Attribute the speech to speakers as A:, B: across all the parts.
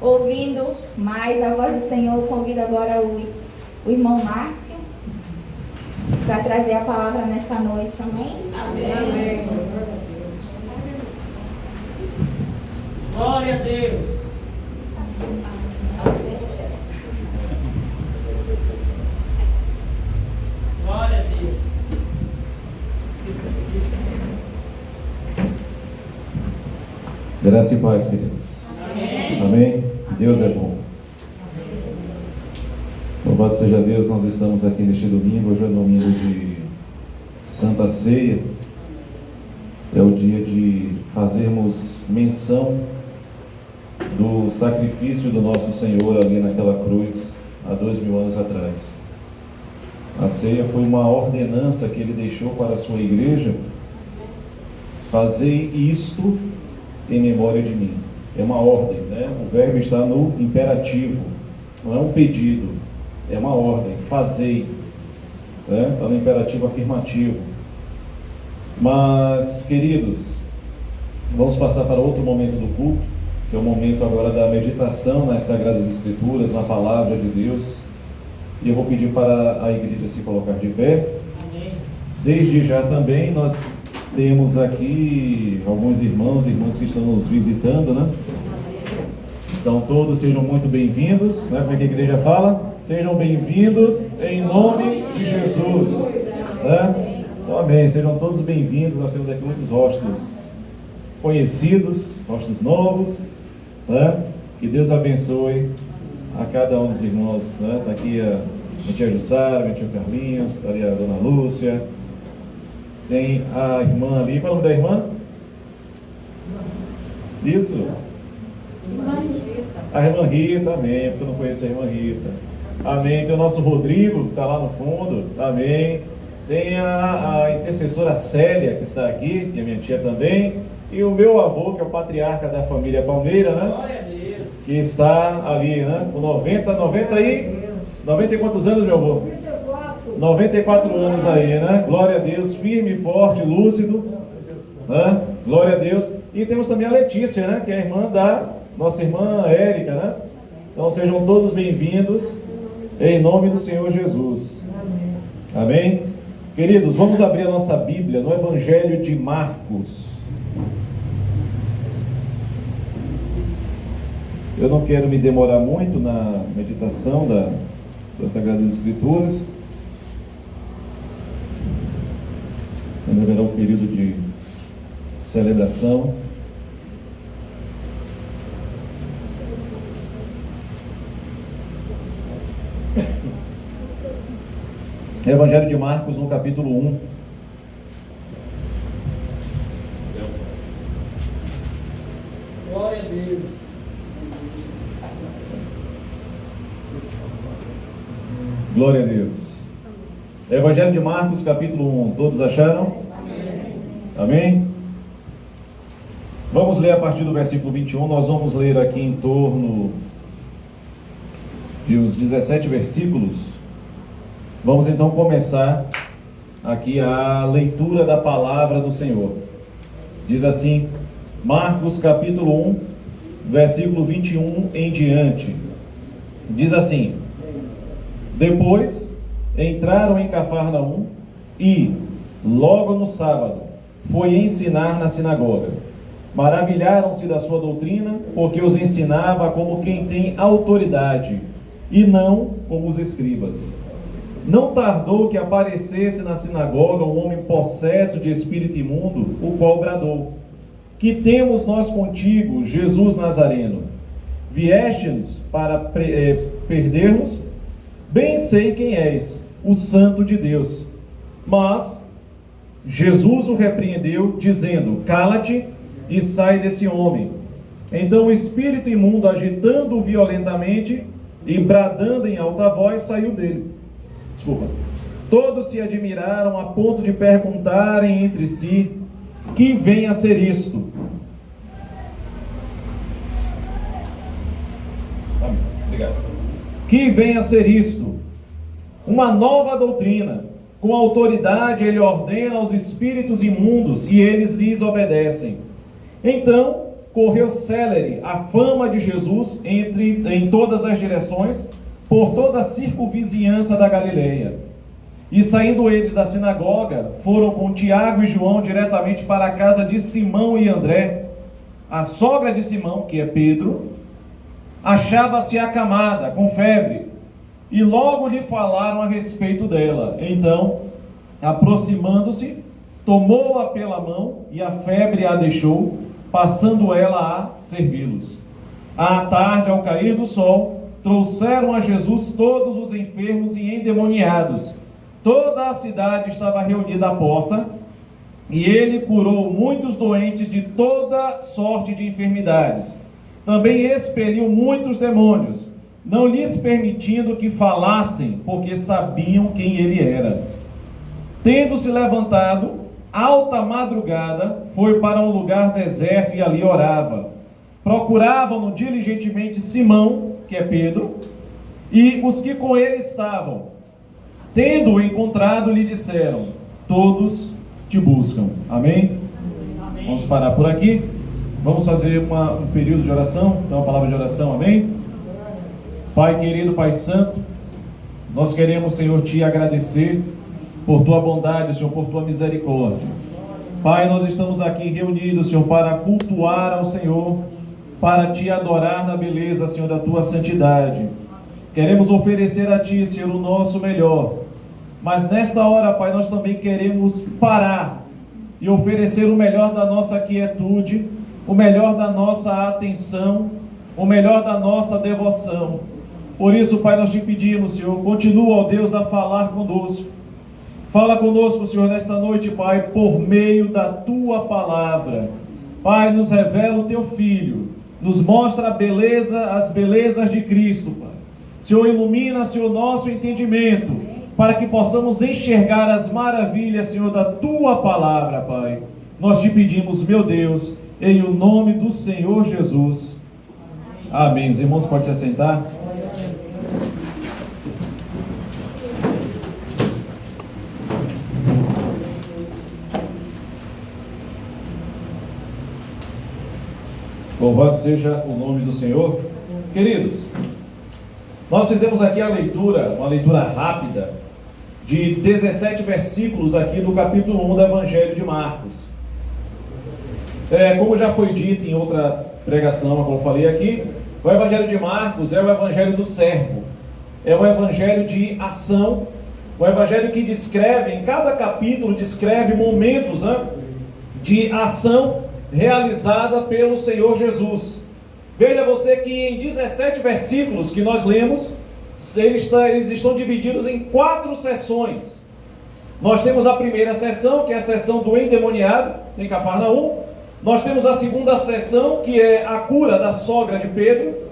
A: ouvindo mais a voz do Senhor, eu convido agora o irmão Márcio para trazer a palavra nessa noite. Amém?
B: Amém. Glória a Deus. Glória a Deus.
C: Graça e paz, queridos.
B: Amém.
C: Amém? Deus é bom. Louvado seja Deus, nós estamos aqui neste domingo. Hoje é domingo de Santa Ceia. É o dia de fazermos menção do sacrifício do nosso Senhor ali naquela cruz há 2000 anos atrás. A ceia foi uma ordenança que ele deixou para a sua igreja: fazei isto em memória de mim. É uma ordem, né? O verbo está no imperativo, não é um pedido, é uma ordem. Fazei, né? Está no imperativo afirmativo. Mas, queridos, vamos passar para outro momento do culto, que é o momento agora da meditação nas Sagradas Escrituras, na Palavra de Deus. E eu vou pedir para a igreja se colocar de pé.
B: Amém.
C: Desde já também nós temos aqui alguns irmãos e irmãs que estão nos visitando, né? Então todos sejam muito bem-vindos, né? Como é que a igreja fala? Sejam bem-vindos em nome de Jesus, né? Então amém, sejam todos bem-vindos. Nós temos aqui muitos rostos conhecidos, rostos novos, né? Que Deus abençoe a cada um dos irmãos, né? Está aqui a minha tia Jussara, minha tia Carlinhos, está ali a dona Lúcia. Tem a irmã ali, qual é o nome da irmã? Isso? A irmã Rita, amém, porque eu não conheço a irmã Rita. Amém. Tem o nosso Rodrigo, que está lá no fundo, amém. Tem a intercessora Célia, que está aqui, e a minha tia também. E o meu avô, que é o patriarca da família Palmeira, né?
B: Glória a Deus.
C: Que está ali, né? Com 90 e quantos anos, meu avô? 94 anos aí, né? Glória a Deus, firme, forte, lúcido, né? Glória a Deus. E temos também a Letícia, né? Que é a irmã da nossa irmã Érica, né? Então sejam todos bem-vindos em nome do Senhor Jesus. Amém? Queridos, vamos abrir a nossa Bíblia no Evangelho de Marcos. Eu não quero me demorar muito na meditação das Sagradas Escrituras. Ainda haverá um período de celebração. Evangelho de Marcos, no capítulo 1.
B: Glória a Deus.
C: Glória a Deus. Evangelho de Marcos, capítulo 1. Todos acharam?
B: Amém.
C: Amém? Vamos ler a partir do versículo 21. Nós vamos ler aqui em torno de uns 17 versículos. Vamos então começar aqui a leitura da palavra do Senhor. Diz assim, Marcos capítulo 1, versículo 21 em diante. Diz assim: Depois entraram em Cafarnaum e, logo no sábado, foi ensinar na sinagoga. Maravilharam-se da sua doutrina, porque os ensinava como quem tem autoridade, e não como os escribas. Não tardou que aparecesse na sinagoga um homem possesso de espírito imundo, o qual bradou: Que temos nós contigo, Jesus Nazareno? Vieste-nos para perder-nos? Bem sei quem és, o Santo de Deus. Mas Jesus o repreendeu, dizendo: Cala-te e sai desse homem. Então o espírito imundo, agitando-o violentamente e bradando em alta voz, saiu dele. Todos se admiraram a ponto de perguntarem entre si: Que vem a ser isto? Amém. Obrigado. Que vem a ser isto? Uma nova doutrina. Com autoridade ele ordena aos espíritos imundos e eles lhes obedecem. Então correu célere a fama de Jesus em todas as direções, por toda a circunvizinhança da Galileia. E saindo eles da sinagoga, foram com Tiago e João diretamente para a casa de Simão e André. A sogra de Simão, que é Pedro, achava-se acamada, com febre, e logo lhe falaram a respeito dela. Então, aproximando-se, tomou-a pela mão, e a febre a deixou, passando ela a servi-los. À tarde, ao cair do sol, trouxeram a Jesus todos os enfermos e endemoniados. Toda a cidade estava reunida à porta, e ele curou muitos doentes de toda sorte de enfermidades. Também expeliu muitos demônios, não lhes permitindo que falassem, porque sabiam quem ele era. Tendo-se levantado, alta madrugada, foi para um lugar deserto e ali orava. Procuravam-no diligentemente Simão, que é Pedro, e os que com ele estavam. Tendo-o encontrado, lhe disseram: todos te buscam. Amém?
B: Amém.
C: Vamos parar por aqui. Vamos fazer um período de oração, dar uma palavra de oração. Amém? Pai querido, Pai santo, nós queremos, Senhor, te agradecer por tua bondade, Senhor, por tua misericórdia. Pai, nós estamos aqui reunidos, Senhor, para cultuar ao Senhor, para te adorar na beleza, Senhor, da tua santidade. Queremos oferecer a ti, Senhor, o nosso melhor. Mas nesta hora, Pai, nós também queremos parar e oferecer o melhor da nossa quietude, o melhor da nossa atenção, o melhor da nossa devoção. Por isso, Pai, nós te pedimos, Senhor, continua, ó Deus, a falar conosco. Fala conosco, Senhor, nesta noite, Pai, por meio da tua palavra. Pai, nos revela o teu Filho, nos mostra as belezas de Cristo, Pai. Senhor, ilumina, Senhor, nosso entendimento, para que possamos enxergar as maravilhas, Senhor, da tua palavra, Pai. Nós te pedimos, meu Deus, em o nome do Senhor Jesus. Amém. Os irmãos podem se assentar. Louvado seja o nome do Senhor. Queridos, nós fizemos aqui uma leitura rápida, de 17 versículos aqui do capítulo 1 do Evangelho de Marcos. Como já foi dito em outra pregação, como eu falei aqui, o Evangelho de Marcos é o Evangelho do servo, é o Evangelho de ação, o Evangelho que descreve, em cada capítulo, descreve momentos de ação realizada pelo Senhor Jesus. Veja você que em 17 versículos que nós lemos, eles estão divididos em 4 sessões. Nós temos a primeira sessão, que é a sessão do endemoniado, em Cafarnaum. Nós temos a segunda sessão, que é a cura da sogra de Pedro.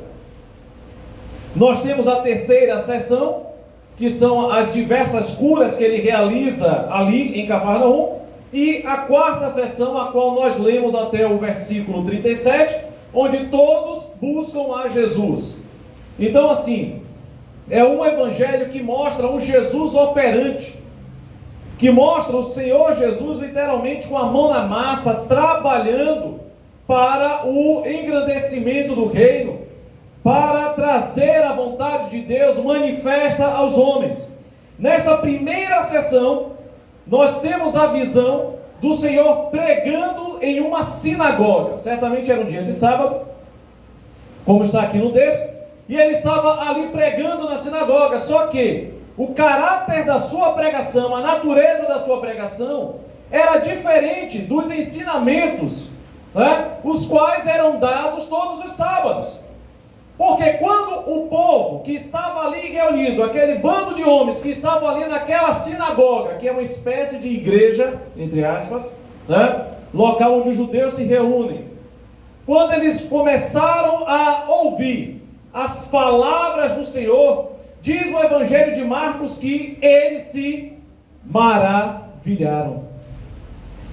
C: Nós temos a terceira sessão, que são as diversas curas que ele realiza ali em Cafarnaum. E a quarta sessão, a qual nós lemos até o versículo 37, onde todos buscam a Jesus. Então, assim, é um evangelho que mostra um Jesus operante, que mostra o Senhor Jesus literalmente com a mão na massa, trabalhando para o engrandecimento do reino, para trazer a vontade de Deus manifesta aos homens. Nesta primeira sessão, nós temos a visão do Senhor pregando em uma sinagoga. Certamente era um dia de sábado, como está aqui no texto, e ele estava ali pregando na sinagoga. Só que o caráter da sua pregação, a natureza da sua pregação, era diferente dos ensinamentos, os quais eram dados todos os sábados. Porque quando o povo que estava ali reunido, aquele bando de homens que estavam ali naquela sinagoga, que é uma espécie de igreja, entre aspas, local onde os judeus se reúnem, quando eles começaram a ouvir as palavras do Senhor, diz o Evangelho de Marcos que eles se maravilharam.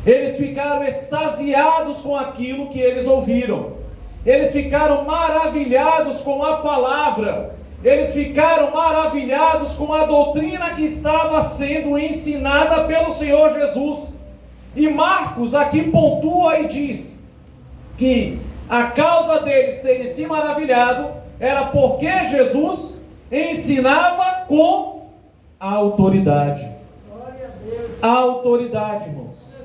C: Eles ficaram extasiados com aquilo que eles ouviram. Eles ficaram maravilhados com a palavra. Eles ficaram maravilhados com a doutrina que estava sendo ensinada pelo Senhor Jesus. E Marcos aqui pontua e diz que A causa deles terem se maravilhado era porque Jesus ensinava com autoridade.
B: Glória a Deus.
C: A autoridade, irmãos.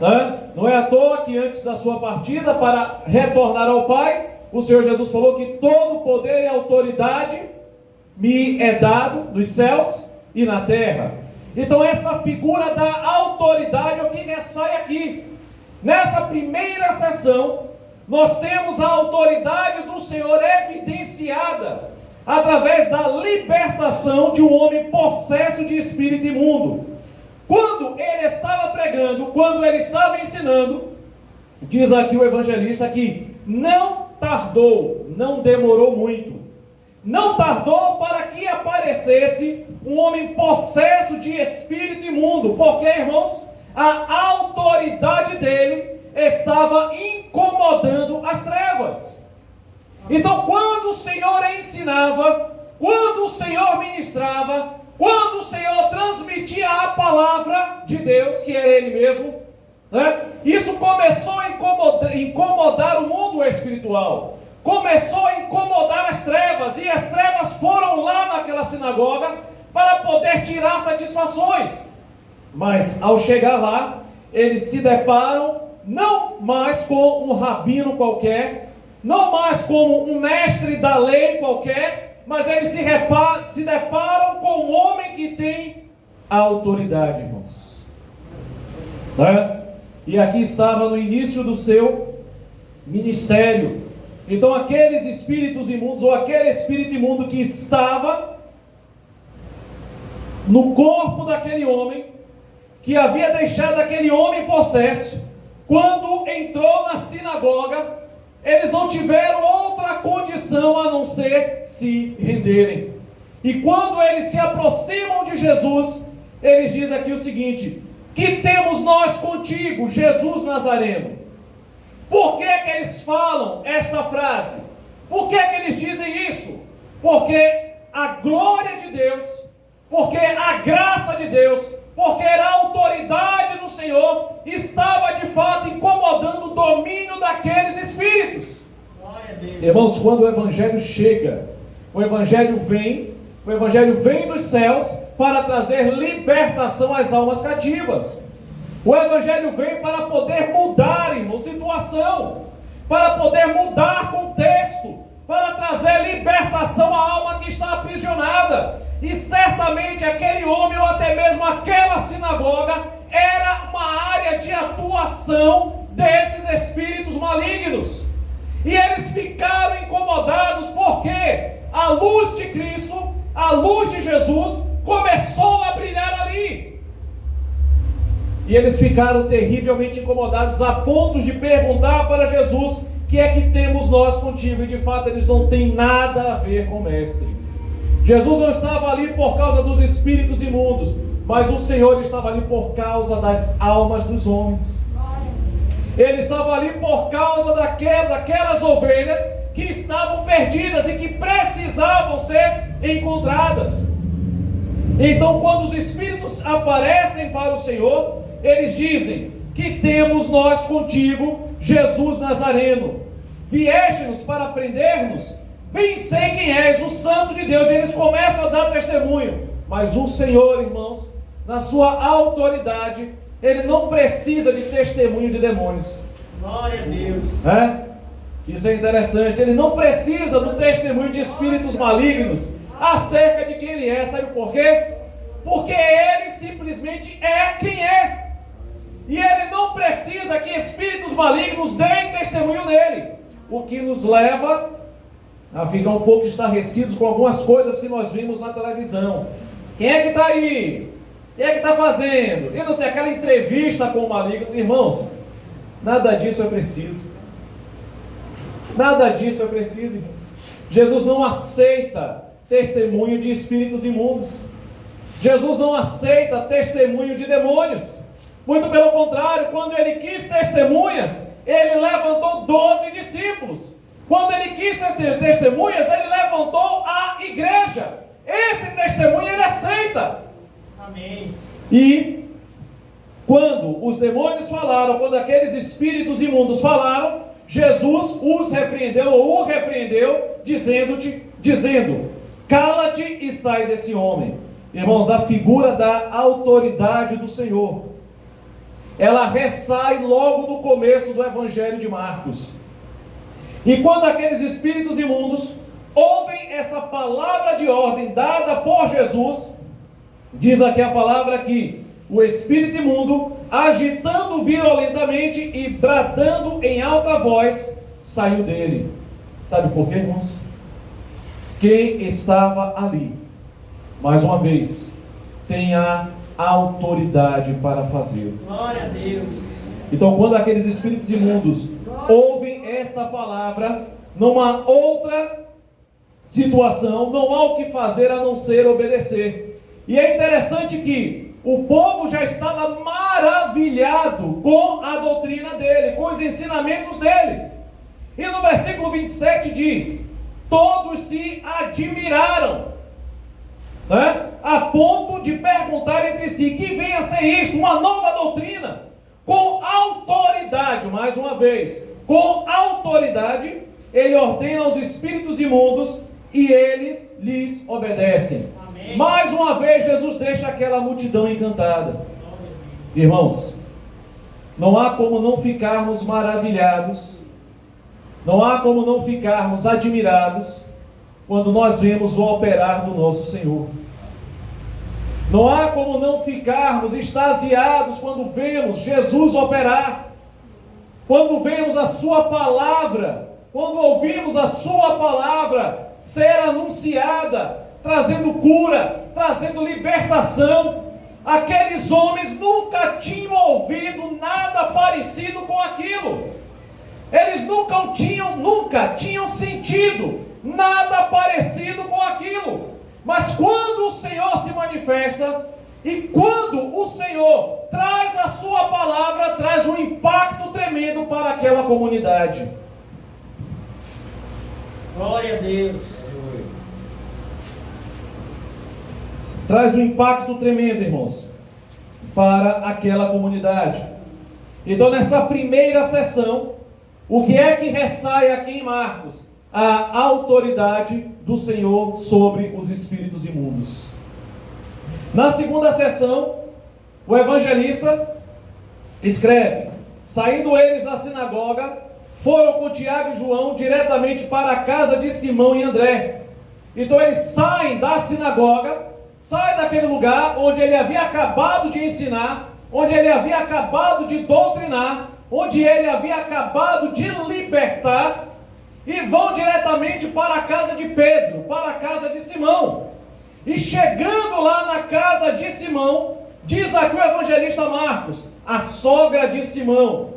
B: Aleluia.
C: Não é à toa que antes da sua partida para retornar ao Pai, o Senhor Jesus falou que todo poder e autoridade me é dado nos céus e na terra. Então essa figura da autoridade é o que ressai aqui. Nessa primeira sessão, nós temos a autoridade do Senhor evidenciada através da libertação de um homem possesso de espírito imundo. Quando ele estava pregando, quando ele estava ensinando, diz aqui o evangelista que não tardou, não demorou muito. Não tardou para que aparecesse um homem possesso de espírito imundo, porque, irmãos, a autoridade dele estava incomodando as trevas. Então, quando o Senhor ensinava, quando o Senhor ministrava, quando o Senhor transmitia a palavra de Deus, que era Ele mesmo, né? Isso começou a incomodar o mundo espiritual. Começou a incomodar as trevas, e as trevas foram lá naquela sinagoga para poder tirar satisfações. Mas ao chegar lá, eles se deparam não mais com um rabino qualquer, não mais como um mestre da lei qualquer, mas eles se deparam com um homem que tem a autoridade, irmãos. E aqui estava no início do seu ministério. Então aqueles espíritos imundos, ou aquele espírito imundo que estava no corpo daquele homem, que havia deixado aquele homem possesso, quando entrou na sinagoga, eles não tiveram outra condição a não ser se renderem. E quando eles se aproximam de Jesus, eles dizem aqui o seguinte: que temos nós contigo, Jesus Nazareno? Por que que eles falam essa frase? Por que que eles dizem isso? Porque a glória de Deus, porque a graça de Deus, porque a autoridade do Senhor estava de fato incomodando o domínio daqueles espíritos.
B: Glória a Deus.
C: Irmãos, quando o Evangelho chega, o Evangelho vem dos céus para trazer libertação às almas cativas. O Evangelho vem para poder mudar, irmão, situação, para poder mudar contexto, para trazer libertação à alma que está aprisionada. E certamente aquele homem, ou até mesmo aquela sinagoga, era uma área de atuação desses espíritos malignos. E eles ficaram incomodados porque a luz de Cristo, a luz de Jesus, começou a brilhar ali. E eles ficaram terrivelmente incomodados a ponto de perguntar para Jesus: que é que temos nós contigo? E de fato eles não têm nada a ver com o mestre. Jesus não estava ali por causa dos espíritos imundos, mas o Senhor estava ali por causa das almas dos homens. Ele estava ali por causa daquelas ovelhas que estavam perdidas e que precisavam ser encontradas. Então, quando os espíritos aparecem para o Senhor, eles dizem: que temos nós contigo, Jesus Nazareno? Vieste-nos para prender-nos? Bem sei quem és, o Santo de Deus. E eles começam a dar testemunho. Mas o Senhor, irmãos, na sua autoridade, Ele não precisa de testemunho de demônios.
B: Glória a Deus.
C: Isso é interessante. Ele não precisa do testemunho de espíritos malignos acerca de quem Ele é. Sabe por quê? Porque Ele simplesmente é quem é. E Ele não precisa que espíritos malignos deem testemunho dele. O que nos leva a ficar um pouco estarrecidos com algumas coisas que nós vimos na televisão. Quem é que está aí? Quem é que está fazendo? E não sei, aquela entrevista com o maligno. Irmãos, nada disso é preciso. Nada disso é preciso, irmãos. Jesus não aceita testemunho de espíritos imundos. Jesus não aceita testemunho de demônios. Muito pelo contrário, quando Ele quis testemunhas, Ele levantou 12 discípulos. Quando Ele quis testemunhas, Ele levantou a igreja. Esse testemunho Ele aceita.
B: Amém.
C: E quando os demônios falaram, quando aqueles espíritos imundos falaram, Jesus os repreendeu ou o repreendeu, dizendo: cala-te e sai desse homem. Irmãos, a figura da autoridade do Senhor, ela ressai logo no começo do Evangelho de Marcos. E quando aqueles espíritos imundos ouvem essa palavra de ordem dada por Jesus, diz aqui a palavra que o espírito imundo, agitando violentamente e bradando em alta voz, saiu dele. Sabe por quê, irmãos? Quem estava ali, mais uma vez, tem a autoridade para fazê-lo.
B: Glória a Deus.
C: Então, quando aqueles espíritos imundos ouvem essa palavra, não há outra situação, não há o que fazer a não ser obedecer. E é interessante que o povo já estava maravilhado com a doutrina dele, com os ensinamentos dele. E no versículo 27 diz: todos se admiraram, né? A ponto de perguntar entre si: que vem a ser isso? Uma nova doutrina? Com autoridade, mais uma vez, com autoridade, ele ordena aos espíritos imundos e eles lhes obedecem. Amém. Mais uma vez, Jesus deixa aquela multidão encantada. Irmãos, não há como não ficarmos maravilhados, não há como não ficarmos admirados quando nós vemos o operar do nosso Senhor. Não há como não ficarmos extasiados quando vemos Jesus operar, quando vemos a sua palavra, quando ouvimos a sua palavra ser anunciada, trazendo cura, trazendo libertação. Aqueles homens nunca tinham ouvido nada parecido com aquilo. Eles nunca tinham sentido nada parecido com aquilo. Mas quando o Senhor se manifesta e quando o Senhor traz a sua palavra, traz um impacto tremendo para aquela comunidade.
B: Glória a Deus.
C: Traz um impacto tremendo, irmãos, para aquela comunidade. Então, nessa primeira sessão, o que é que ressai aqui em Marcos? A autoridade do Senhor sobre os espíritos imundos. Na segunda sessão, o evangelista escreve: saindo eles da sinagoga, foram com Tiago e João diretamente para a casa de Simão e André. Então eles saem da sinagoga, saem daquele lugar onde ele havia acabado de ensinar, onde ele havia acabado de doutrinar, onde ele havia acabado de libertar, e vão diretamente para a casa de Pedro, para a casa de Simão. E chegando lá na casa de Simão, diz aqui o evangelista Marcos, a sogra de Simão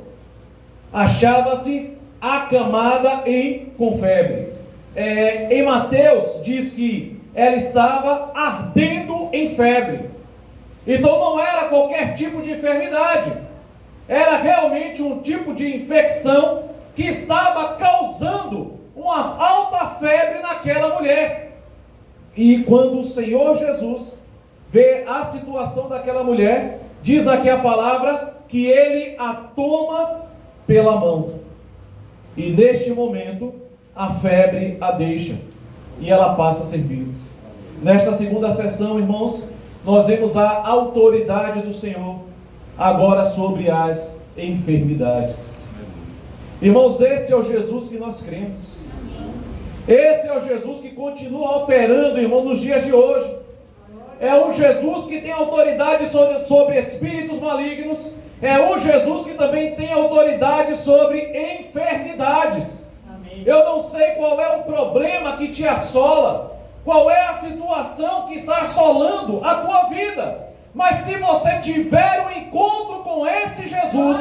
C: achava-se acamada com febre. Em Mateus diz que ela estava ardendo em febre. Então não era qualquer tipo de enfermidade, era realmente um tipo de infecção que estava causando uma alta febre naquela mulher. E quando o Senhor Jesus vê a situação daquela mulher, diz aqui a palavra que ele a toma pela mão. E neste momento, a febre a deixa e ela passa a servir-nos. Nesta segunda sessão, irmãos, nós vemos a autoridade do Senhor agora sobre as enfermidades. Irmãos, esse é o Jesus que nós cremos. Esse é o Jesus que continua operando, irmão, nos dias de hoje. É o Jesus que tem autoridade sobre espíritos malignos. É o Jesus que também tem autoridade sobre enfermidades. Amém. Eu não sei qual é o problema que te assola, qual é a situação que está assolando a tua vida. Mas se você tiver um encontro com esse Jesus,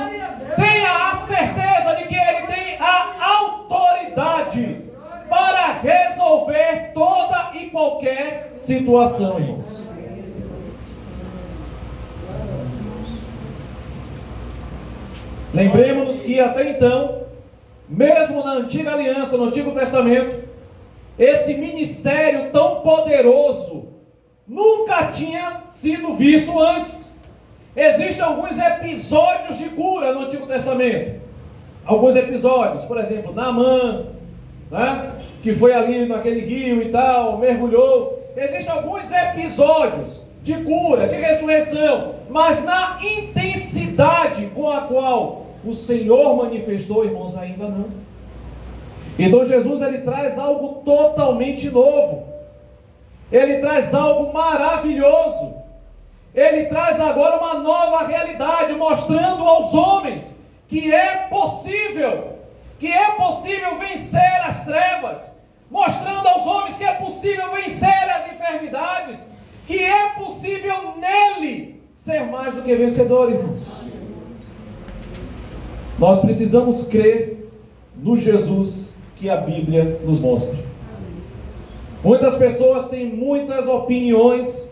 C: tenha a certeza de que ele tem a autoridade para resolver toda e qualquer situação, irmãos. Lembremos-nos que até então, mesmo na antiga aliança, no Antigo Testamento, esse ministério tão poderoso nunca tinha sido visto antes. Existem alguns episódios de cura no Antigo Testamento. alguns episódios, por exemplo, Naamã, né? Que foi ali naquele rio e tal, mergulhou. Existem alguns episódios de cura, de ressurreição, mas na intensidade com a qual o Senhor manifestou, irmãos, ainda não. Então Jesus, ele traz algo totalmente novo. Ele traz algo maravilhoso. Ele traz agora uma nova realidade, mostrando aos homens que é possível vencer as trevas, mostrando aos homens que é possível vencer as enfermidades, que é possível nele ser mais do que vencedor, irmãos. Nós precisamos crer no Jesus que a Bíblia nos mostra. Muitas pessoas têm muitas opiniões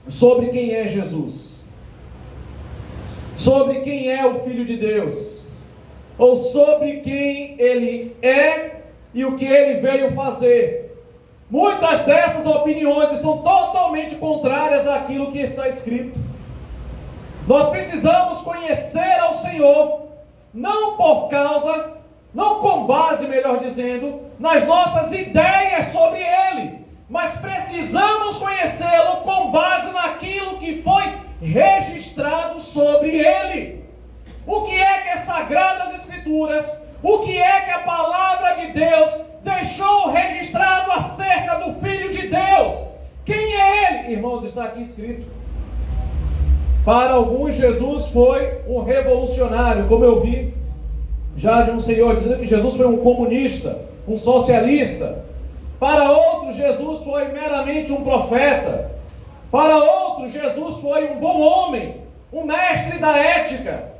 C: sobre quem é Jesus, sobre quem é o Filho de Deus, ou sobre quem Ele é e o que Ele veio fazer. Muitas dessas opiniões estão totalmente contrárias àquilo que está escrito. Nós precisamos conhecer ao Senhor, não com base, melhor dizendo, nas nossas ideias sobre Ele, mas precisamos conhecê-lo com base naquilo que foi registrado sobre Ele. O que é que as Sagradas Escrituras, o que é que a Palavra de Deus deixou registrado acerca do Filho de Deus? Quem é Ele? Irmãos, está aqui escrito. Para alguns, Jesus foi um revolucionário, como eu vi já de um senhor dizendo que Jesus foi um comunista, um socialista. Para outros, Jesus foi meramente um profeta. Para outros, Jesus foi um bom homem, um mestre da ética.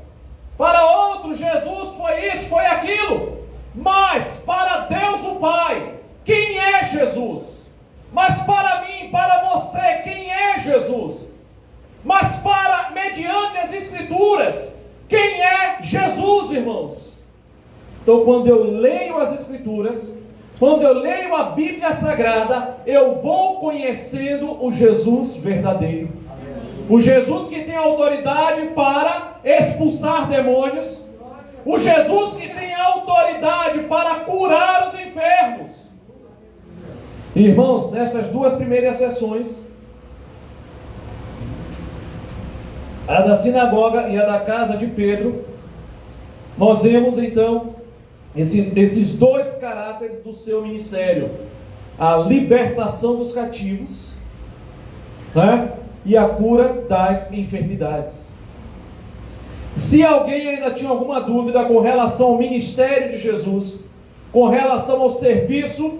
C: Para outros, Jesus foi isso, foi aquilo. Mas para Deus o Pai, quem é Jesus? Mas para mim, para você, quem é Jesus? Mas mediante as Escrituras, quem é Jesus, irmãos? Então, quando eu leio as Escrituras, quando eu leio a Bíblia Sagrada, eu vou conhecendo o Jesus verdadeiro. O Jesus que tem autoridade para expulsar demônios. O Jesus que tem autoridade para curar os enfermos. Irmãos, nessas duas primeiras sessões, a da sinagoga e a da casa de Pedro, nós vemos então esses dois caráteres do seu ministério: a libertação dos cativos, né? E a cura das enfermidades. Se alguém ainda tinha alguma dúvida com relação ao ministério de Jesus, com relação ao serviço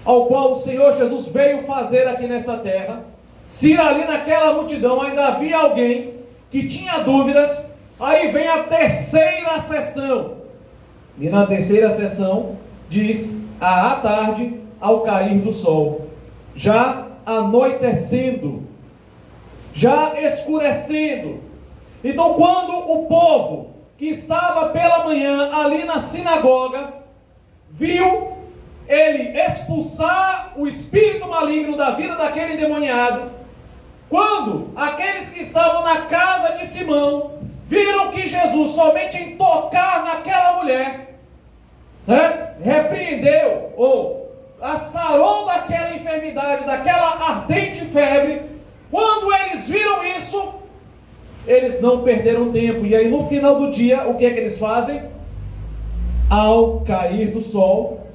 C: ao qual o Senhor Jesus veio fazer aqui nesta terra, se ali naquela multidão ainda havia alguém que tinha dúvidas, aí vem a terceira sessão. E na terceira sessão diz: à tarde, ao cair do sol, já anoitecendo, já escurecendo. Então, quando o povo que estava pela manhã ali na sinagoga viu ele expulsar o espírito maligno da vida daquele endemoniado, quando aqueles que estavam na casa de Simão viram que Jesus, somente em tocar naquela mulher, repreendeu ou a sarou daquela enfermidade, daquela ardente febre, quando eles viram isso, eles não perderam tempo. E aí no final do dia, o que é que eles fazem? Ao cair do sol,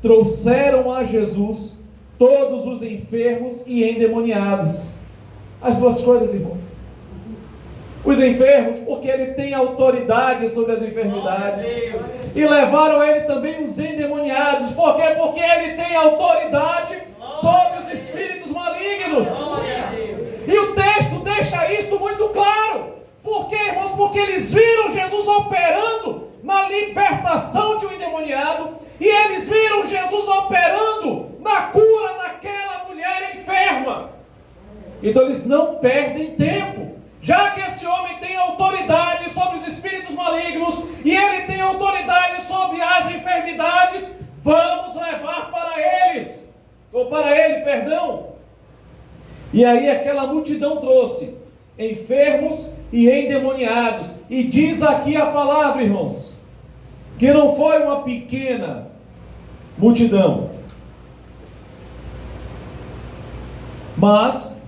C: trouxeram a Jesus todos os enfermos e endemoniados. As duas coisas, irmãos. Os enfermos, porque ele tem autoridade sobre as enfermidades. E levaram a ele também os endemoniados. Por quê? Porque ele tem autoridade sobre os espíritos malignos. E o texto deixa isto muito claro. Por quê, irmãos? Porque eles viram Jesus operando na libertação de um endemoniado. E eles viram Jesus operando na cura daquela mulher enferma. Então eles não perdem tempo. Já que esse homem tem autoridade sobre os espíritos malignos e ele tem autoridade sobre as enfermidades, vamos levar para eles, ou para ele, perdão. E aí aquela multidão trouxe enfermos e endemoniados. E diz aqui a palavra, irmãos, que não foi uma pequena multidão, mas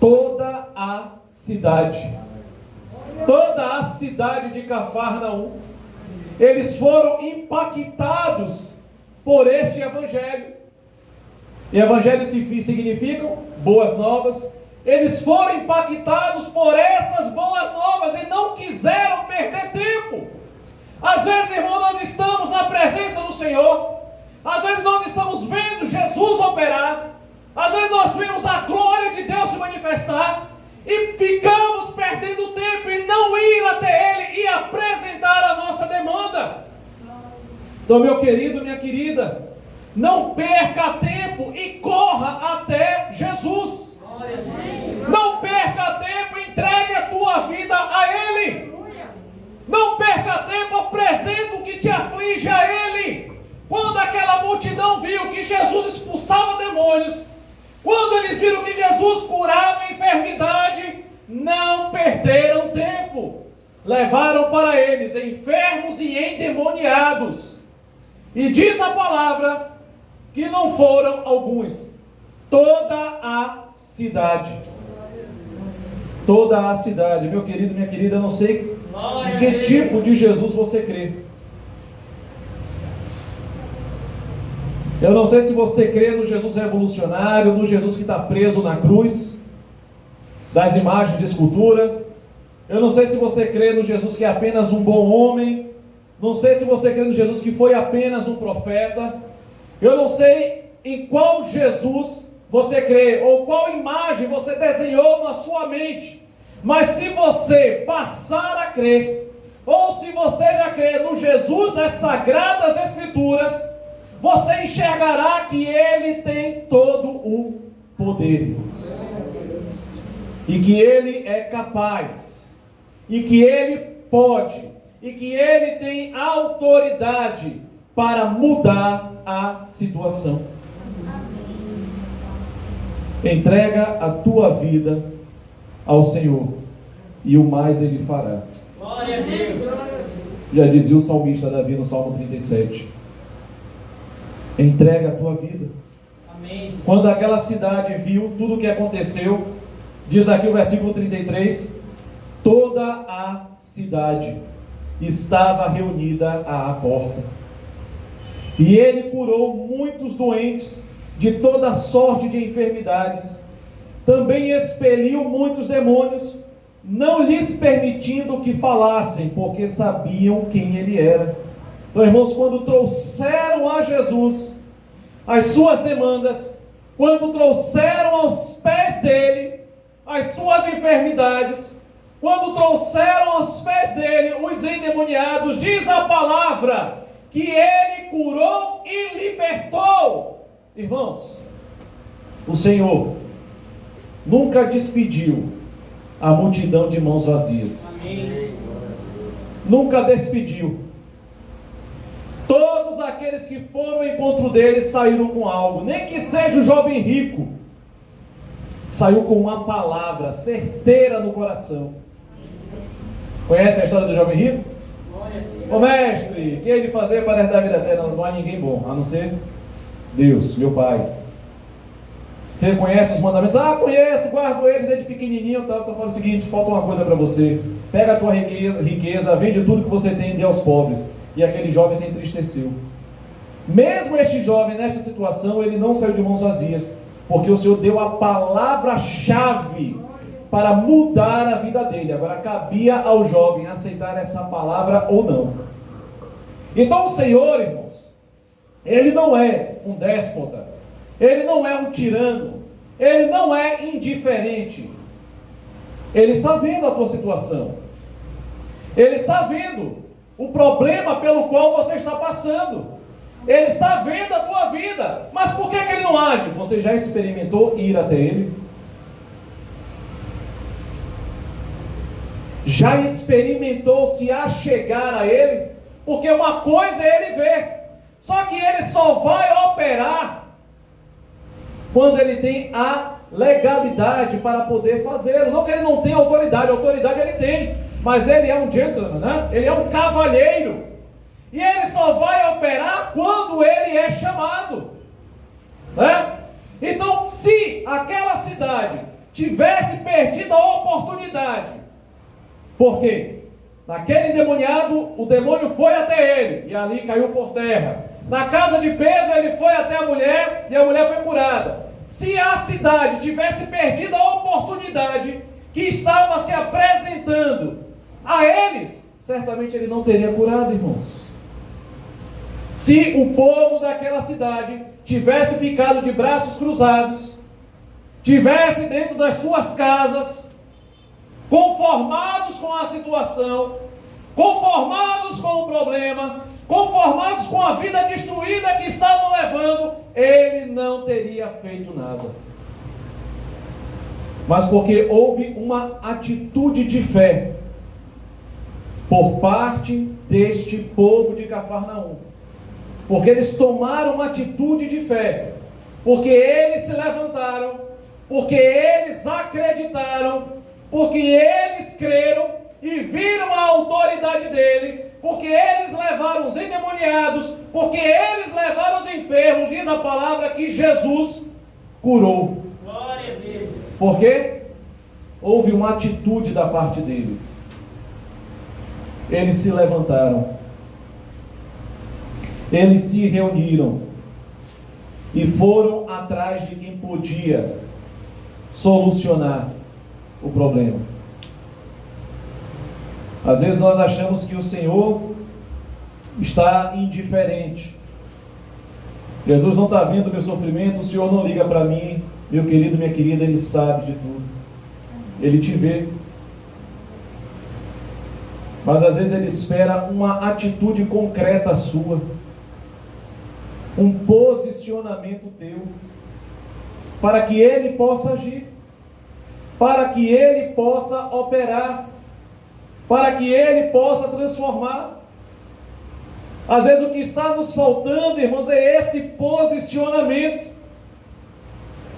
C: toda a cidade de Cafarnaum, eles foram impactados por este evangelho. E evangelho significam boas novas. Eles foram impactados por essas boas novas e não quiseram perder tempo. Às vezes, irmão, nós estamos na presença do Senhor. Às vezes nós estamos vendo Jesus operar. Às vezes nós vemos a glória de Deus se manifestar. E ficamos perdendo tempo em não ir até Ele e apresentar a nossa demanda. Então, meu querido, minha querida, não perca tempo e corra até Jesus. Não perca tempo, entregue a tua vida a Ele. Não perca tempo, apresenta o que te aflige a Ele. Quando aquela multidão viu que Jesus expulsava demônios, quando eles viram que Jesus curava a enfermidade, não perderam tempo. Levaram para eles enfermos e endemoniados. E diz a palavra que não foram alguns, toda a cidade. Toda a cidade. Meu querido, minha querida, eu não sei em que tipo de Jesus você crê. Eu não sei se você crê no Jesus revolucionário, no Jesus que está preso na cruz, das imagens de escultura. Eu não sei se você crê no Jesus que é apenas um bom homem. Não sei se você crê no Jesus que foi apenas um profeta. Eu não sei em qual Jesus você crê, ou qual imagem você desenhou na sua mente. Mas se você passar a crer, ou se você já crê no Jesus das Sagradas Escrituras, você enxergará que Ele tem todo o poder, e que Ele é capaz, e que Ele pode, e que Ele tem autoridade para mudar a situação. Entrega a tua vida ao Senhor, e o mais Ele fará.
B: Glória a Deus.
C: Já dizia o salmista Davi no Salmo 37. Entrega a tua vida.
B: Amém.
C: Quando aquela cidade viu tudo o que aconteceu, diz aqui o versículo 33, toda a cidade estava reunida à porta. E ele curou muitos doentes de toda sorte de enfermidades. Também expeliu muitos demônios, não lhes permitindo que falassem, porque sabiam quem ele era. Então, irmãos, quando trouxeram a Jesus as suas demandas, quando trouxeram aos pés dele as suas enfermidades, quando trouxeram aos pés dele os endemoniados, diz a palavra que ele curou e libertou. Irmãos, o Senhor nunca despediu a multidão de mãos vazias.
B: Amém.
C: Nunca despediu. Todos aqueles que foram ao encontro dele saíram com algo, nem que seja o jovem rico, saiu com uma palavra certeira no coração. Conhece a história do jovem rico? Ô mestre, que hei de fazer para herdar a vida eterna? Não há ninguém bom, a não ser Deus, meu Pai. Você conhece os mandamentos? Ah, conheço, guardo eles desde pequenininho. Então fala o seguinte, falta uma coisa para você. Pega a tua riqueza, vende tudo que você tem e dê aos pobres. E aquele jovem se entristeceu. Mesmo este jovem, nesta situação, ele não saiu de mãos vazias, porque o Senhor deu a palavra-chave para mudar a vida dele. Agora cabia ao jovem aceitar essa palavra ou não. Então o Senhor, irmãos, Ele não é um déspota, Ele não é um tirano, Ele não é indiferente. Ele está vendo a tua situação, Ele está vendo o problema pelo qual você está passando, Ele está vendo a tua vida. Mas por que Ele não age? Você já experimentou ir até Ele? Já experimentou se achegar a Ele? Porque uma coisa é Ele ver, só que Ele só vai operar quando Ele tem a legalidade para poder fazê-lo. Não que Ele não tenha autoridade, autoridade Ele tem, mas Ele é um gentleman, né? Ele é um cavalheiro. e ele só vai operar quando ele é chamado, né? Então, se aquela cidade tivesse perdido a oportunidade, por quê? Naquele endemoniado, o demônio foi até ele, e ali caiu por terra. Na casa de Pedro, ele foi até a mulher, e a mulher foi curada. Se a cidade tivesse perdido a oportunidade que estava se apresentando a eles, certamente ele não teria curado, irmãos. Se o povo daquela cidade tivesse ficado de braços cruzados, tivesse dentro das suas casas, conformados com a situação, conformados com o problema, conformados com a vida destruída que estavam levando, ele não teria feito nada. Mas porque houve uma atitude de fé por parte deste povo de Cafarnaum, porque eles tomaram uma atitude de fé, porque eles se levantaram, porque eles acreditaram, porque eles creram e viram a autoridade dele, porque eles levaram os endemoniados, porque eles levaram os enfermos, diz a palavra que Jesus curou.
B: Glória a Deus.
C: Por quê? Houve uma atitude da parte deles. Eles se levantaram, eles se reuniram e foram atrás de quem podia solucionar o problema. Às vezes nós achamos que o Senhor está indiferente. Jesus não está vendo o meu sofrimento, o Senhor não liga para mim. Meu querido, minha querida, Ele sabe de tudo. Ele te vê. Mas às vezes Ele espera uma atitude concreta sua, um posicionamento teu, para que Ele possa agir, para que Ele possa operar, para que Ele possa transformar. Às vezes o que está nos faltando, irmãos, é esse posicionamento.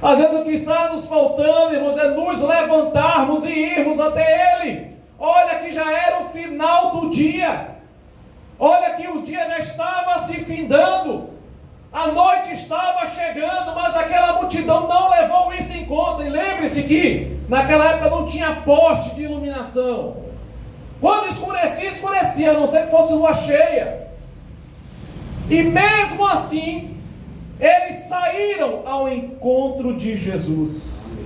C: Às vezes o que está nos faltando, irmãos, é nos levantarmos e irmos até Ele. Olha que já era o final do dia. Olha que o dia já estava se findando. A noite estava chegando, mas aquela multidão não levou isso em conta. E lembre-se que naquela época não tinha poste de iluminação. Quando escurecia, escurecia, a não ser que fosse lua cheia. E mesmo assim, eles saíram ao encontro de Jesus.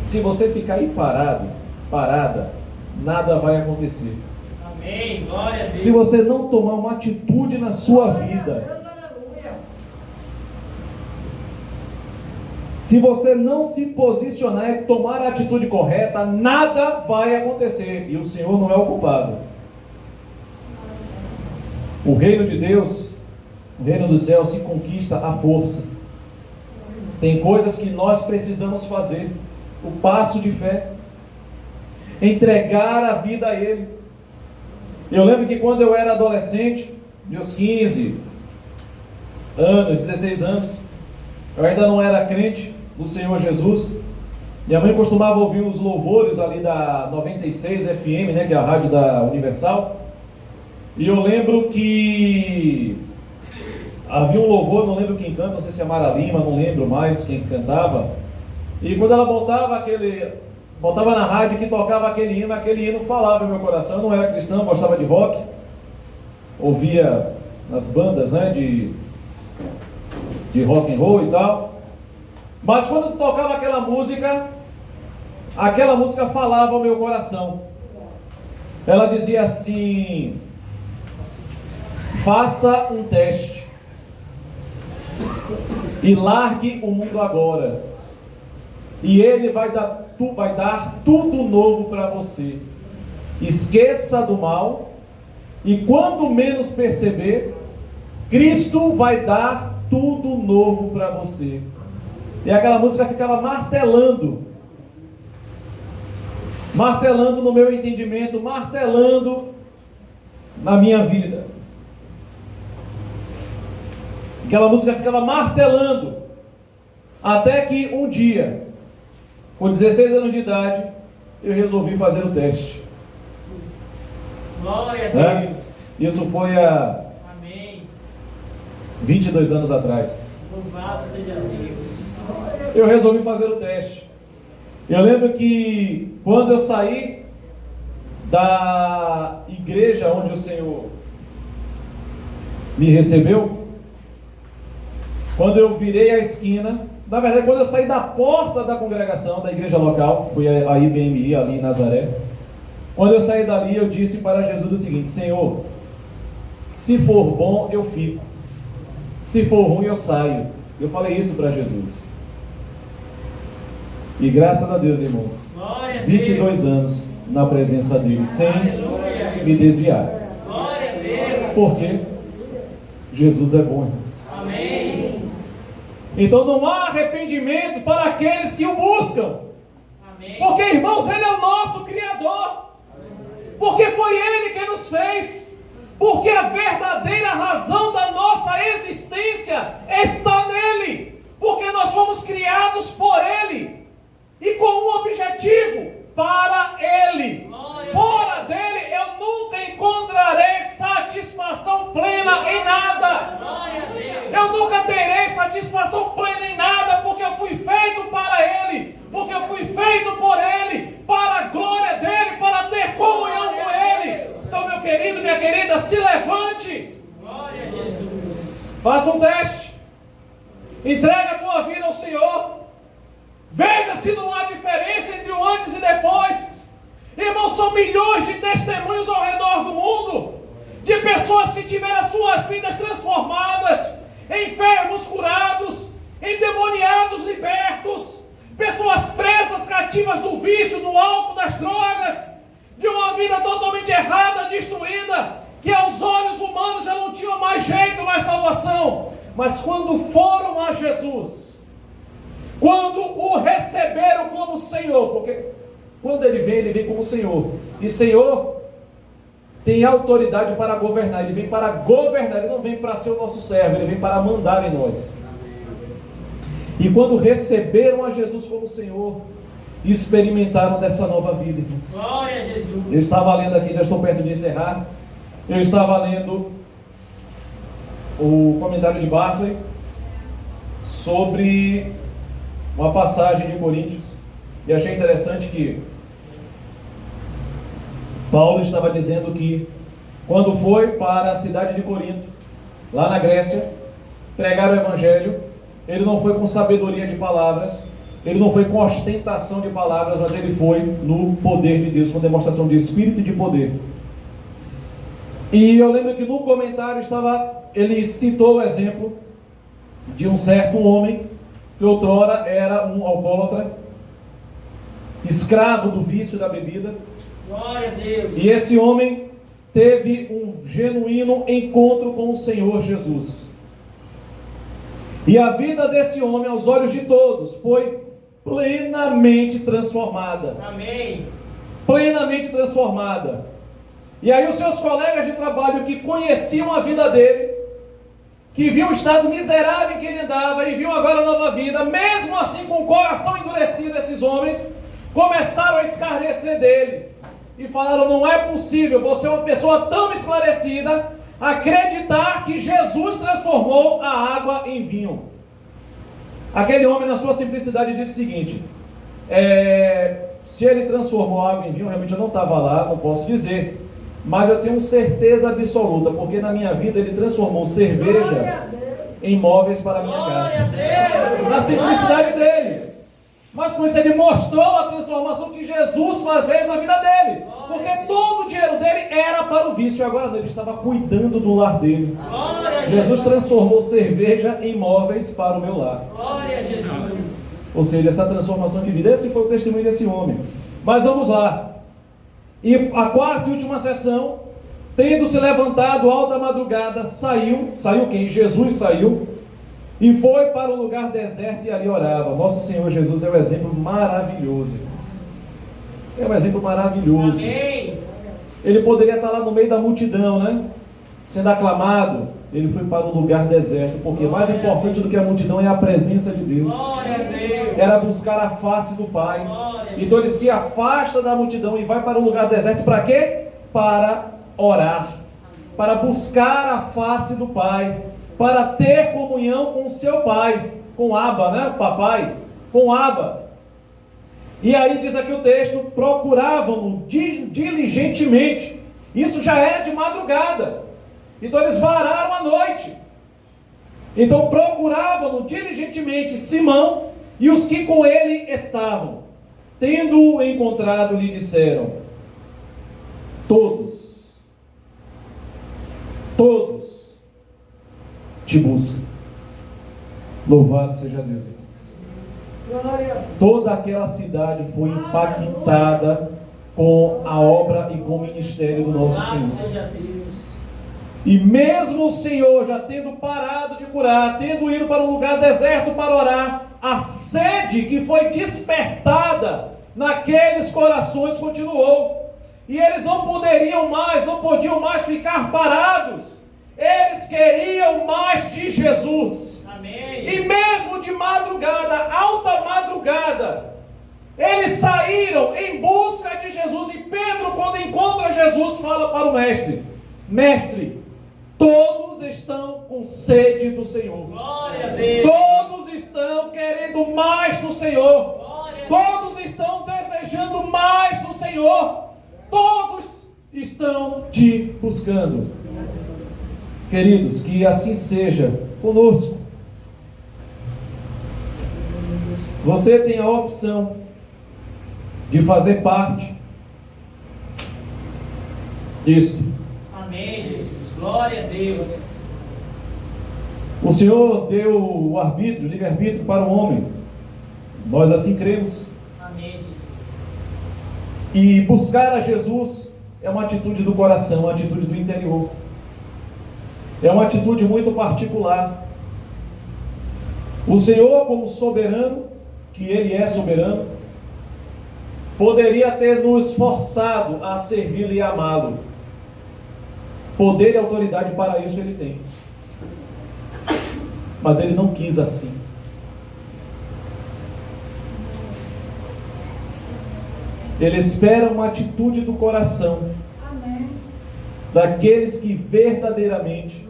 C: Se você ficar aí parada, nada vai acontecer.
B: Amém. Glória a Deus.
C: Se você não tomar uma atitude na sua vida, se você não se posicionar e tomar a atitude correta, nada vai acontecer. E o Senhor não é o culpado. O reino de Deus, o reino do céu se conquista à força. Tem coisas que nós precisamos fazer. O passo de fé. Entregar a vida a Ele. Eu lembro que quando eu era adolescente, meus 15 anos, 16 anos, eu ainda não era crente do Senhor Jesus. Minha mãe costumava ouvir os louvores ali da 96 FM, né, que é a rádio da Universal. E eu lembro que havia um louvor, não lembro quem canta, não sei se é Mara Lima, não lembro mais quem cantava. E quando ela botava na rádio que tocava aquele hino falava no meu coração. Eu não era cristão, gostava de rock, ouvia nas bandas, né, de rock and roll e tal. Mas quando tocava aquela música falava ao meu coração. Ela dizia assim: faça um teste e largue o mundo agora, e Ele vai dar tudo novo para você. Esqueça do mal, e quando menos perceber, Cristo vai dar tudo novo para você. E aquela música ficava martelando no meu entendimento, martelando na minha vida. Aquela música ficava martelando, até que um dia, com 16 anos de idade, eu resolvi fazer o teste.
B: Glória a Deus.
C: Isso foi há
B: Amém.
C: 22 anos atrás.
B: Louvado seja Deus.
C: Eu resolvi fazer o teste. Eu lembro que quando eu saí da igreja onde o Senhor me recebeu, quando eu virei a esquina, na verdade, quando eu saí da porta da congregação, da igreja local, que foi a IBMI ali em Nazaré, quando eu saí dali, eu disse para Jesus o seguinte: Senhor, se for bom, eu fico. Se for ruim, eu saio. Eu falei isso para Jesus. E graças a Deus, irmãos,
B: Glória a
C: 22 anos na presença dele, sem me desviar.
B: Glória a Deus.
C: Por quê? Jesus é bom, irmãos.
B: Amém.
C: Então não há arrependimento para aqueles que o buscam.
B: Amém.
C: Porque, irmãos, Ele é o nosso Criador. Porque foi Ele que nos fez. Porque a verdadeira razão da nossa existência está nele. Porque nós fomos criados por Ele. E com um objetivo: para Ele. Fora dele eu nunca encontrarei satisfação plena em nada.
B: Glória a Deus.
C: Eu nunca terei satisfação plena em nada, porque eu fui feito para Ele, porque eu fui feito por Ele, para a glória dEle, para ter comunhão com Ele. Então, meu querido, minha querida, se levante.
B: Glória a Jesus.
C: Faça um teste. Entrega a tua vida ao Senhor. Veja se não há diferença entre o antes e depois. Irmãos, são milhões de testemunhos ao redor do mundo, de pessoas que tiveram suas vidas transformadas, enfermos curados, endemoniados libertos, pessoas presas, cativas do vício, do álcool, das drogas, de uma vida totalmente errada, destruída, que aos olhos humanos já não tinham mais jeito, mais salvação. Mas quando foram a Jesus, quando o receberam como Senhor, porque quando Ele vem como Senhor, e Senhor tem autoridade para governar, Ele vem para governar, Ele não vem para ser o nosso servo, Ele vem para mandar em nós. E quando receberam a Jesus como Senhor, experimentaram dessa nova vida, irmãos.
B: Glória a Jesus.
C: Eu estava lendo aqui, já estou perto de encerrar, eu estava lendo o comentário de Barclay sobre uma passagem de Coríntios, e achei interessante que Paulo estava dizendo que quando foi para a cidade de Corinto, lá na Grécia, pregar o Evangelho, ele não foi com sabedoria de palavras, ele não foi com ostentação de palavras, mas ele foi no poder de Deus, com demonstração de espírito e de poder. E eu lembro que no comentário ele citou o exemplo de um certo homem que outrora era um alcoólatra, escravo do vício da bebida.
B: Glória a Deus.
C: E esse homem teve um genuíno encontro com o Senhor Jesus. E a vida desse homem, aos olhos de todos, foi plenamente transformada.
B: Amém.
C: Plenamente transformada. E aí os seus colegas de trabalho que conheciam a vida dele, que viam o estado miserável em que ele andava e viam agora a nova vida, mesmo assim com o coração endurecido, esses homens começaram a escarnecer dele e falaram: não é possível você, uma pessoa tão esclarecida, acreditar que Jesus transformou a água em vinho. Aquele homem, na sua simplicidade, disse o seguinte: se ele transformou a água em vinho, realmente eu não estava lá, não posso dizer, mas eu tenho certeza absoluta, porque na minha vida ele transformou cerveja em móveis para a minha casa. Na simplicidade dele. Mas com isso ele mostrou a transformação que Jesus fez na vida dele. Porque todo o dinheiro dele era para o vício. Agora ele estava cuidando do lar dele. Jesus transformou cerveja em móveis para o meu lar.
B: Glória a Jesus.
C: Ou seja, essa transformação de vida. Esse foi o testemunho desse homem. Mas vamos lá. E a quarta e última sessão, tendo se levantado alta madrugada, saiu quem? Jesus saiu e foi para um lugar deserto e ali orava. Nosso Senhor Jesus é um exemplo maravilhoso, irmãos. É um exemplo maravilhoso.
B: Amém.
C: Ele poderia estar lá no meio da multidão, né? Sendo aclamado. Ele foi para um lugar deserto, porque mais importante do que a multidão é a presença de Deus.
B: Glória a Deus.
C: Era buscar a face do Pai. Então ele se afasta da multidão e vai para um lugar deserto para quê? Para orar. para buscar a face do Pai, para ter comunhão com seu Pai, com Abba, né? Papai, com Abba. E aí diz aqui o texto, procuravam-no diligentemente. Isso já era de madrugada. Então eles vararam à noite. Então procuravam-no diligentemente Simão e os que com ele estavam. Tendo-o encontrado, lhe disseram: todos te buscam. Louvado seja Deus, irmãos. Toda aquela cidade foi impactada com a obra e com o ministério do nosso Senhor.
B: Seja Deus.
C: E mesmo o Senhor já tendo parado de curar, tendo ido para um lugar deserto para orar, a sede que foi despertada naqueles corações continuou. E eles não podiam mais ficar parados. Eles queriam mais de Jesus.
B: Amém.
C: E mesmo de madrugada, alta madrugada, eles saíram em busca de Jesus. E Pedro, quando encontra Jesus, fala para o mestre: mestre, todos estão com sede do Senhor.
B: Glória a Deus.
C: Todos estão querendo mais do Senhor.
B: Glória a Deus.
C: Todos estão desejando mais do Senhor. Todos estão te buscando. Queridos, que assim seja conosco. Você tem a opção de fazer parte disto.
B: Amém, Jesus. Glória a Deus.
C: O Senhor deu o arbítrio, o livre-arbítrio para o homem. Nós assim cremos.
B: Amém, Jesus.
C: E buscar a Jesus é uma atitude do coração, uma atitude do interior. É uma atitude muito particular. O Senhor, como soberano, que Ele é soberano, poderia ter nos forçado a servi-lo e amá-lo. Poder e autoridade para isso Ele tem. Mas Ele não quis assim. Ele espera uma atitude do coração.
A: Amém.
C: Daqueles que verdadeiramente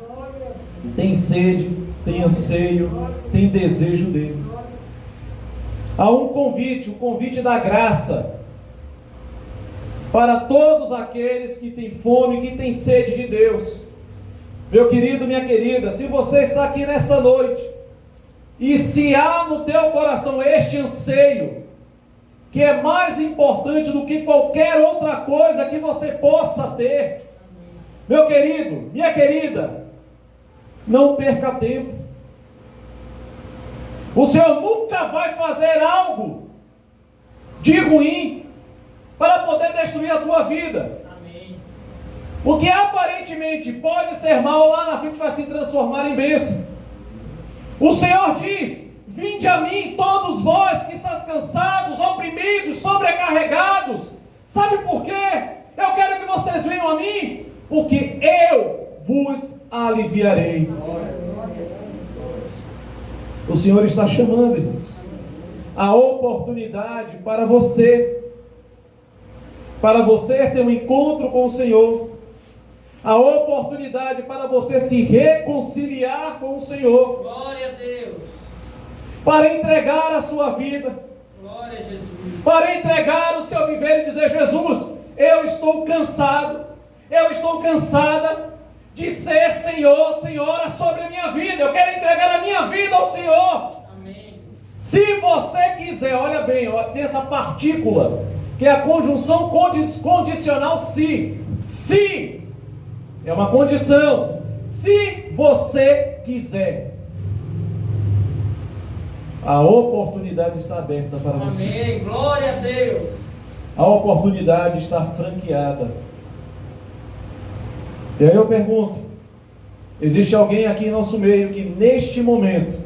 C: têm sede, têm anseio, têm desejo dele. Há um convite, o convite da graça, para todos aqueles que têm fome, que têm sede de Deus. Meu querido, minha querida, se você está aqui nessa noite, e se há no teu coração este anseio, que é mais importante do que qualquer outra coisa que você possa ter, meu querido, minha querida, não perca tempo. O Senhor nunca vai fazer algo de ruim para poder destruir a tua vida.
B: Amém.
C: O que aparentemente pode ser mal, lá na frente vai se transformar em bênção. O Senhor diz: vinde a mim todos vós que estáis cansados, oprimidos, sobrecarregados. Sabe por quê? Eu quero que vocês venham a mim, porque eu vos aliviarei. O Senhor está chamando, irmãos, a oportunidade para você ter um encontro com o Senhor, a oportunidade para você se reconciliar com o Senhor.
B: Glória a Deus.
C: Para entregar a sua vida,
B: Glória a Jesus.
C: para entregar o seu viver e dizer: Jesus, eu estou cansado, eu estou cansada de ser Senhor, Senhora sobre a minha vida. Eu quero entregar a minha vida ao Senhor.
B: Amém.
C: Se você quiser, olha bem, tem essa partícula, que é a conjunção condicional se. Se é uma condição. Se você quiser, a oportunidade está aberta para você.
B: Amém. Glória a Deus.
C: A oportunidade está franqueada. E aí eu pergunto: existe alguém aqui em nosso meio que neste momento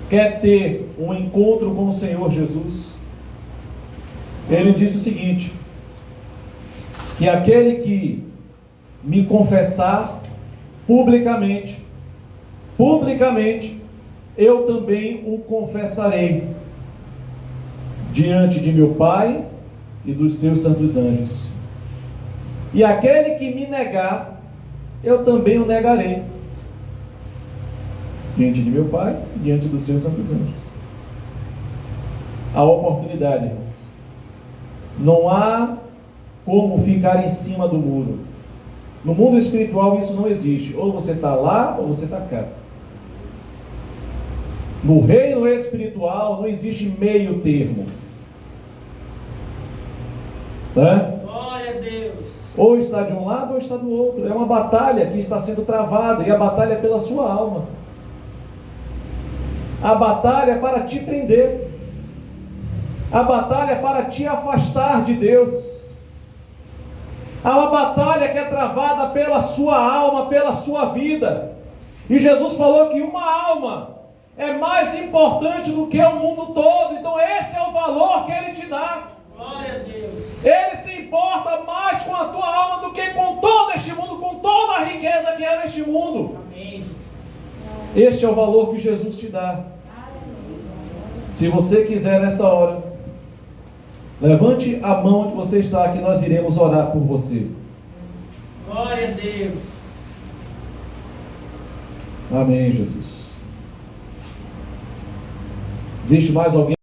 C: quer ter um encontro com o Senhor Jesus? Ele disse o seguinte: que aquele que me confessar publicamente, eu também o confessarei diante de meu Pai e dos seus santos anjos. E aquele que me negar, eu também o negarei. Diante de meu Pai, diante dos seus santos anjos. A oportunidade, irmãos. Não há como ficar em cima do muro. No mundo espiritual isso não existe. Ou você está lá, ou você está cá. No reino espiritual não existe meio termo. Tá?
B: Glória a Deus.
C: Ou está de um lado ou está do outro. É uma batalha que está sendo travada. E a batalha é pela sua alma. A batalha é para te prender. A batalha é para te afastar de Deus. Há uma batalha que é travada pela sua alma, pela sua vida. E Jesus falou que uma alma é mais importante do que o mundo todo. Então esse é o valor que Ele te dá.
B: Glória a Deus.
C: Ele se importa mais com a tua alma do que com todo este mundo, com toda a riqueza que é neste mundo.
B: Amém.
C: Este é o valor que Jesus te dá. Se você quiser nesta hora, levante a mão onde você está, que nós iremos orar por você.
B: Glória a Deus.
C: Amém, Jesus. Existe mais alguém?